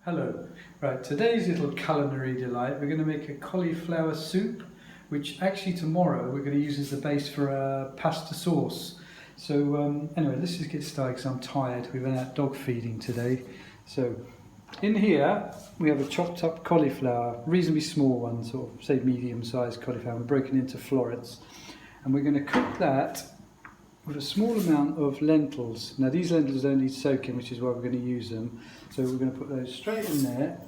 Hello. Right, today's little culinary delight, we're going to make a cauliflower soup, which actually tomorrow we're going to use as the base for a pasta sauce. So anyway, let's just get started because I'm tired. We've been out dog feeding today. So in here we have a chopped up cauliflower, reasonably small one, sort of say medium sized cauliflower. We're broken into florets. And we're going to cook that with a small amount of lentils. Now these lentils don't need soaking, which is why we're going to use them. So we're going to put those straight in there.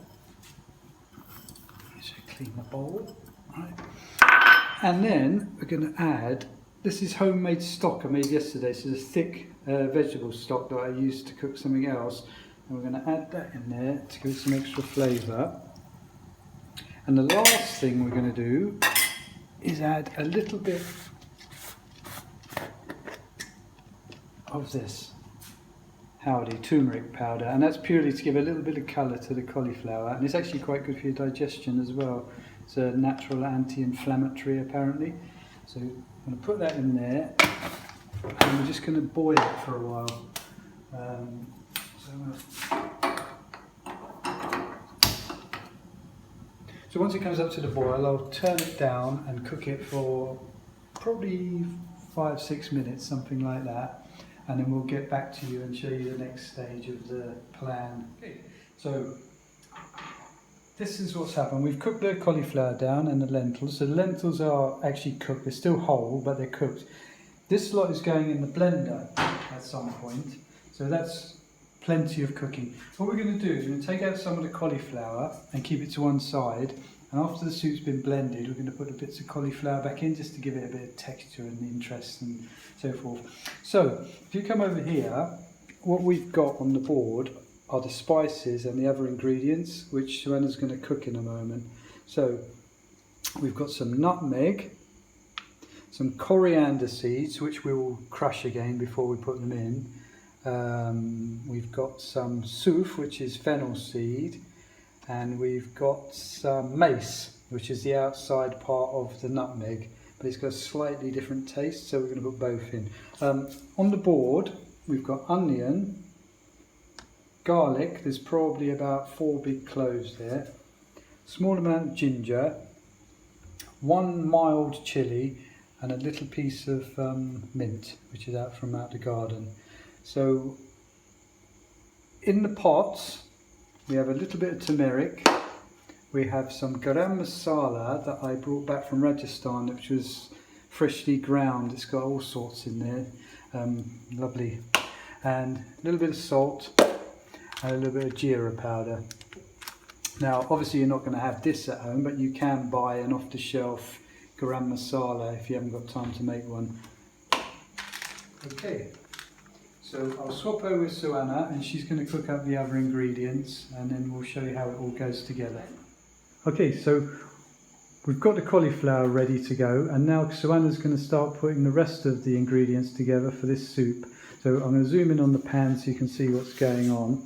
Just clean the bowl. Right. And then we're going to add, this is homemade stock I made yesterday, so it's thick vegetable stock that I used to cook something else. And we're going to add that in there to give it some extra flavour. And the last thing we're going to do is add a little bit of this haldi, turmeric powder, and that's purely to give a little bit of colour to the cauliflower, and it's actually quite good for your digestion as well. It's a natural anti-inflammatory apparently. So I'm going to put that in there and we're just going to boil it for a while. So once it comes up to the boil, I'll turn it down and cook it for probably 5-6 minutes, something like that. And then we'll get back to you and show you the next stage of the plan. Okay. So this is what's happened. We've cooked the cauliflower down and the lentils. So the lentils are actually cooked. They're still whole, but they're cooked. This lot is going in the blender at some point. So that's plenty of cooking. What we're going to do is we're going to take out some of the cauliflower and keep it to one side. And after the soup's been blended, we're going to put the bits of cauliflower back in just to give it a bit of texture and interest and so forth. So, if you come over here, what we've got on the board are the spices and the other ingredients, which Joanna's going to cook in a moment. So, we've got some nutmeg, some coriander seeds, which we will crush again before we put them in. We've got some souf, which is fennel seed. And we've got some mace, which is the outside part of the nutmeg, but it's got a slightly different taste, so we're going to put both in. On the board, we've got onion, garlic, there's probably about 4 big cloves there, small amount of ginger, 1 mild chilli, and a little piece of mint, which is out the garden. So, in the pots, we have a little bit of turmeric, we have some Garam masala that I brought back from Rajasthan, which was freshly ground. It's got all sorts in there, lovely, and a little bit of salt and a little bit of jeera powder. Now obviously you're not going to have this at home, but you can buy an off-the-shelf Garam masala if you haven't got time to make one. Okay. So I'll swap over with Joanna and she's going to cook up the other ingredients and then we'll show you how it all goes together. Okay, so we've got the cauliflower ready to go and now Joanna's going to start putting the rest of the ingredients together for this soup. So I'm going to zoom in on the pan so you can see what's going on.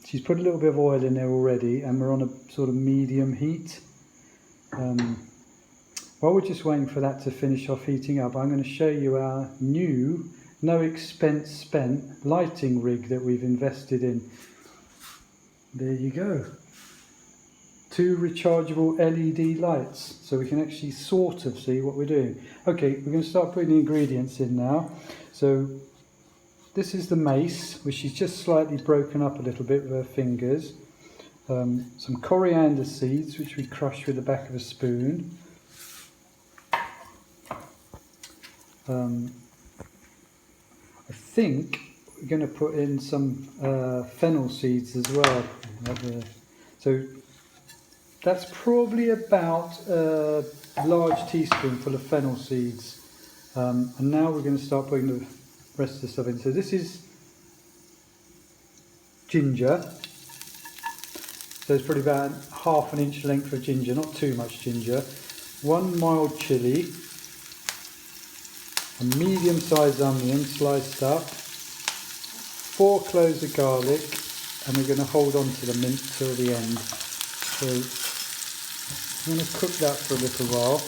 She's put a little bit of oil in there already and we're on a sort of medium heat. While we're just waiting for that to finish off heating up, I'm going to show you our new no expense spent lighting rig that we've invested in. There you go. 2 rechargeable LED lights, so we can actually sort of see what we're doing. Okay, we're going to start putting the ingredients in now. So this is the mace, which is just slightly broken up a little bit with her fingers. Some coriander seeds, which we crush with the back of a spoon. I think we're going to put in some fennel seeds as well. So that's probably about a large teaspoonful of fennel seeds. And now we're going to start putting the rest of the stuff in. So this is ginger. So it's probably about 1/2 inch length of ginger, not too much ginger. 1 mild chilli. A medium-sized onion sliced up, 4 cloves of garlic, and we're going to hold on to the mint till the end. So I'm going to cook that for a little while.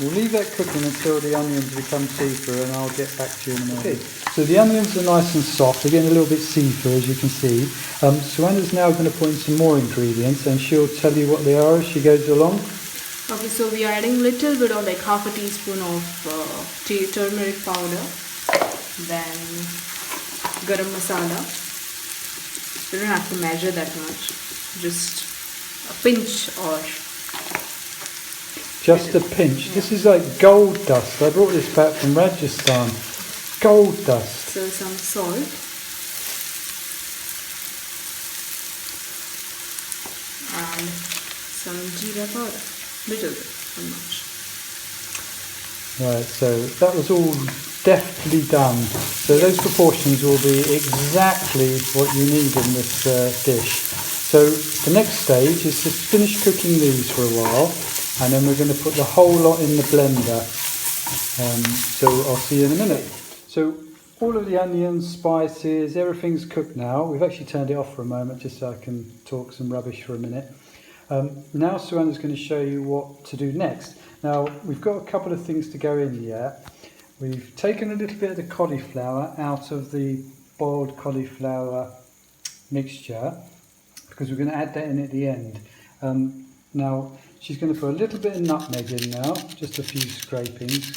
we'll leave that cooking until the onions become see-through, and I'll get back to you in a minute. Okay, so the onions are nice and soft. They're getting a little bit see-through, as you can see. Suanna's now going to put in some more ingredients, and she'll tell you what they are as she goes along. Okay, so we are adding a little bit of like half a teaspoon of turmeric powder, then garam masala. You don't have to measure that much, just a pinch or just a pinch. Yeah. This is like gold dust. I brought this back from Rajasthan. Gold dust. So some salt. And some jeera powder. Little bit, not much. Right, so that was all deftly done. So those proportions will be exactly what you need in this dish. So the next stage is to finish cooking these for a while, and then we're going to put the whole lot in the blender. So I'll see you in a minute. So all of the onions, spices, everything's cooked now. We've actually turned it off for a moment just so I can talk some rubbish for a minute. Now Suanna's going to show you what to do next. Now we've got a couple of things to go in yet. We've taken a little bit of the cauliflower out of the boiled cauliflower mixture because we're going to add that in at the end. Now she's going to put a little bit of nutmeg in now, just a few scrapings,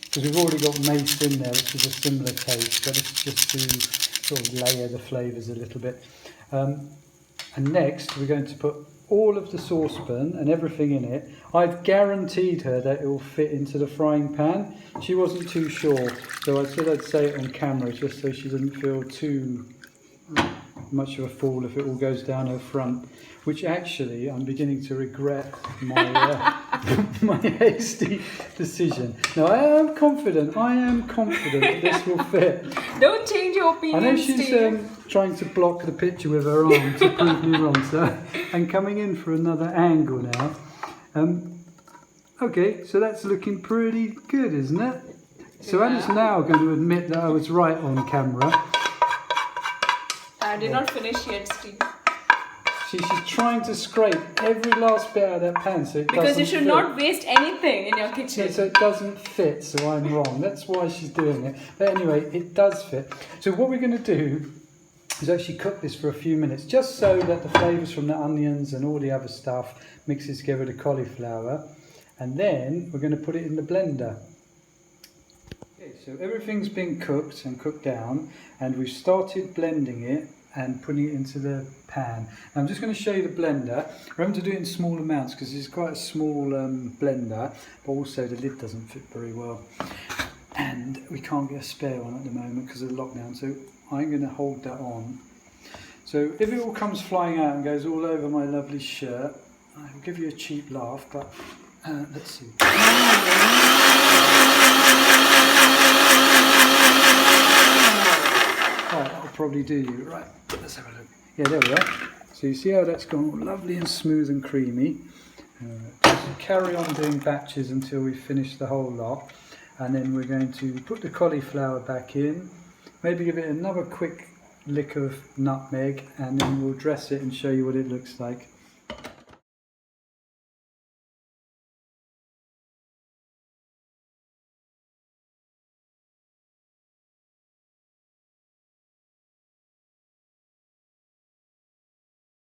because we've already got mace in there, which is a similar taste, but it's just to sort of layer the flavours a little bit. And next we're going to put all of the saucepan and everything in it. I've guaranteed her that it will fit into the frying pan. She wasn't too sure, so I said I'd say it on camera just so she doesn't feel too much of a fool if it all goes down her front, which actually I'm beginning to regret my my hasty decision. Now I am confident that this will fit. Don't change your opinion. I know she's trying to block the picture with her arm to prove me wrong, so I'm coming in for another angle now. Okay, so that's looking pretty good, isn't it? So Anna's now going to admit that I was right on camera. I did not finish yet, Steve. She's trying to scrape every last bit out of that pan so it because doesn't you should fit. not waste anything in your kitchen. Yeah, so it doesn't fit, so I'm wrong. That's why she's doing it. But anyway, it does fit. So what we're going to do is actually cook this for a few minutes, just so that the flavours from the onions and all the other stuff mixes together with the cauliflower. And then we're going to put it in the blender. Okay, so everything's been cooked and cooked down, and we've started blending it and putting it into the pan. Now I'm just going to show you the blender. Remember to do it in small amounts because it's quite a small blender, but also the lid doesn't fit very well. And we can't get a spare one at the moment because of the lockdown, so I'm going to hold that on. So if it all comes flying out and goes all over my lovely shirt, I'll give you a cheap laugh, but let's see. Right, that'll probably do you. Right, let's have a look. Yeah, there we are. So you see how that's gone all lovely and smooth and creamy. Just carry on doing batches until we finish the whole lot. And then we're going to put the cauliflower back in. Maybe give it another quick lick of nutmeg, and then we'll dress it and show you what it looks like.